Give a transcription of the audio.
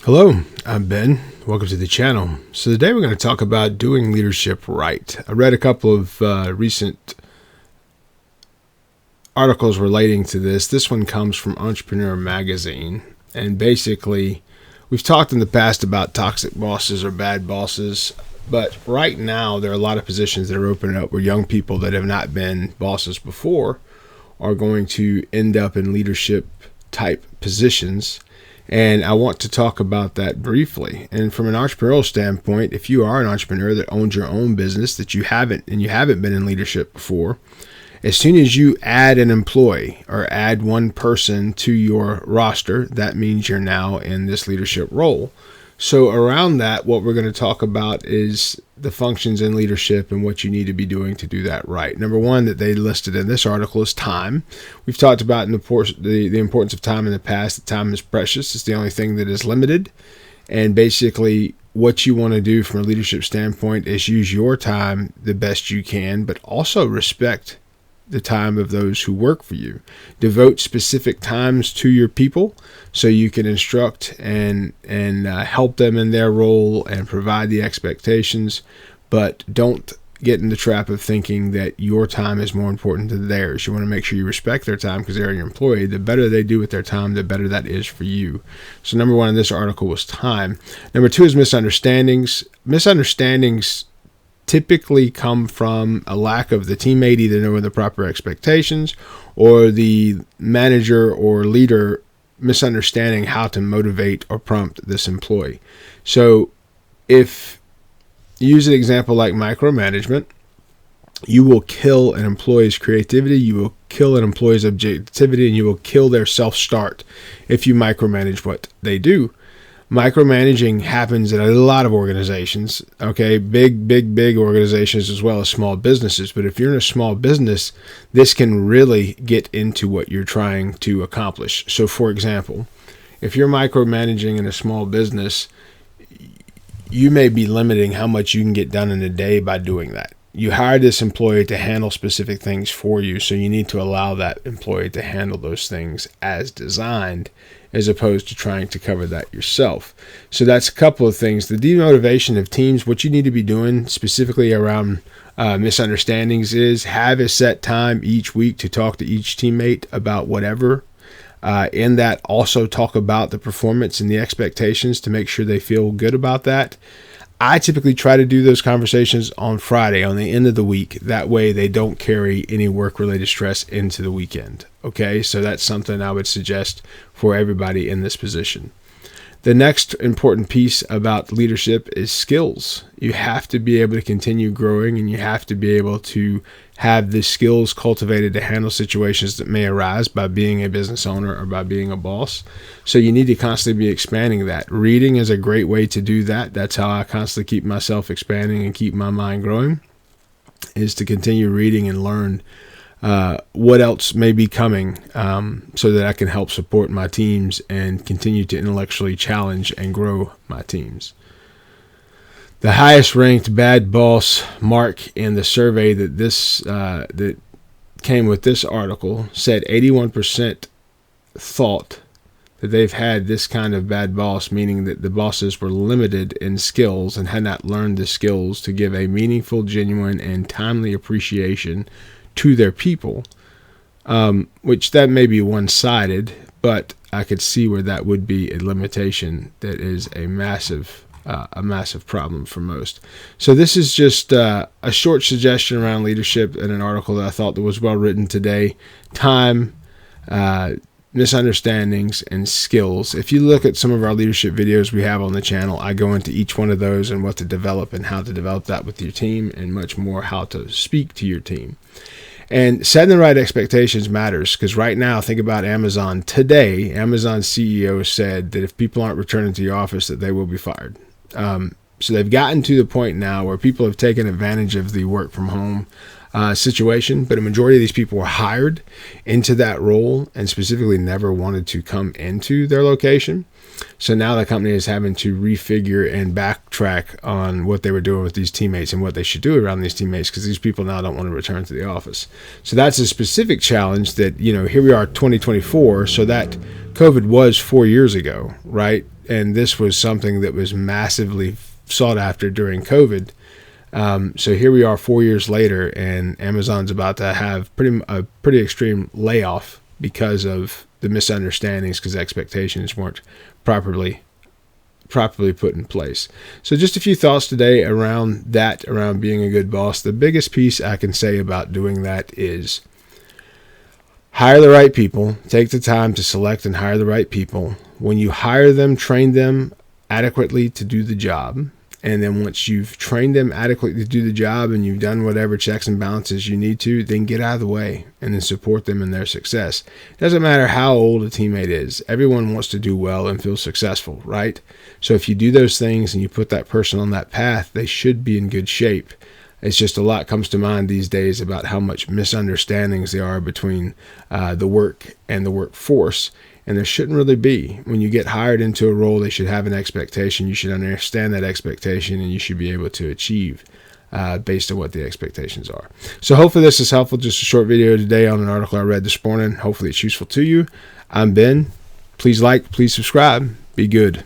Hello, I'm Ben. Welcome to the channel. So today we're going to talk about doing leadership right. I read a couple of recent articles relating to this. This one comes from Entrepreneur magazine. And basically, we've talked in the past about toxic bosses or bad bosses. But right now, there are a lot of positions that are opening up where young people that have not been bosses before are going to end up in leadership type positions. And I want to talk about that briefly. And from an entrepreneurial standpoint, if you are an entrepreneur that owns your own business that you haven't been in leadership before, as soon as you add an employee or add one person to your roster, that means you're now in this leadership role. So around that, what we're going to talk about is the functions in leadership and what you need to be doing to do that right. Number one that they listed in this article is time. We've talked about the importance of time in the past. That time is precious. It's the only thing that is limited. And basically, what you want to do from a leadership standpoint is use your time the best you can, but also respect the time of those who work for you. Devote specific times to your people so you can instruct and help them in their role and provide the expectations, but don't get in the trap of thinking that your time is more important than theirs. You want to make sure you respect their time because they're your employee. The better they do with their time, the better that is for you. So number one in this article was time. Number two is misunderstandings. Misunderstandings typically come from a lack of the teammate either knowing the proper expectations or the manager or leader misunderstanding how to motivate or prompt this employee. So if you use an example like micromanagement, you will kill an employee's creativity, you will kill an employee's objectivity, and you will kill their self-start if you micromanage what they do. Micromanaging happens in a lot of organizations, okay, big organizations as well as small businesses. But if you're in a small business, this can really get into what you're trying to accomplish. So for example, if you're micromanaging in a small business, you may be limiting how much you can get done in a day by doing that. You hired this employee to handle specific things for you, so you need to allow that employee to handle those things as designed, as opposed to trying to cover that yourself. So that's a couple of things. The demotivation of teams, what you need to be doing specifically around misunderstandings is have a set time each week to talk to each teammate about whatever. In that, also talk about the performance and the expectations to make sure they feel good about that. I typically try to do those conversations on Friday, on the end of the week. That way they don't carry any work-related stress into the weekend. Okay, so that's something I would suggest for everybody in this position. The next important piece about leadership is skills. You have to be able to continue growing, and you have to be able to have the skills cultivated to handle situations that may arise by being a business owner or by being a boss. So you need to constantly be expanding that. Reading is a great way to do that. That's how I constantly keep myself expanding and keep my mind growing, is to continue reading and learn what else may be coming so that I can help support my teams and continue to intellectually challenge and grow my teams. The highest ranked bad boss mark in the survey that came with this article said 81% thought that they've had this kind of bad boss, meaning that the bosses were limited in skills and had not learned the skills to give a meaningful, genuine, and timely appreciation to their people, which that may be one-sided, but I could see where that would be a limitation that is a massive problem for most. So this is just a short suggestion around leadership in an article that I thought that was well written today. Time, misunderstandings, and skills. If you look at some of our leadership videos we have on the channel, I go into each one of those and what to develop and how to develop that with your team, and much more how to speak to your team. And setting the right expectations matters, because right now, think about Amazon. Today, Amazon's CEO said that if people aren't returning to the office, that they will be fired. So they've gotten to the point now where people have taken advantage of the work from home situation, but a majority of these people were hired into that role and specifically never wanted to come into their location. So now the company is having to refigure and backtrack on what they were doing with these teammates and what they should do around these teammates, because these people now don't want to return to the office. So that's a specific challenge that, here we are 2024. So that COVID was 4 years ago, right? And this was something that was massively sought after during COVID. So here we are 4 years later, and Amazon's about to have a pretty extreme layoff because of the misunderstandings, because expectations weren't properly put in place. So just a few thoughts today around being a good boss. The biggest piece I can say about doing that is hire the right people. Take the time to select and hire the right people. When you hire them, train them adequately to do the job. And then once you've trained them adequately to do the job and you've done whatever checks and balances you need to, then get out of the way and then support them in their success. It doesn't matter how old a teammate is. Everyone wants to do well and feel successful, right? So if you do those things and you put that person on that path, they should be in good shape. It's just a lot comes to mind these days about how much misunderstandings there are between the work and the workforce. And there shouldn't really be. When you get hired into a role, they should have an expectation. You should understand that expectation, and you should be able to achieve based on what the expectations are. So hopefully this is helpful. Just a short video today on an article I read this morning. Hopefully it's useful to you. I'm Ben. Please like, please subscribe. Be good.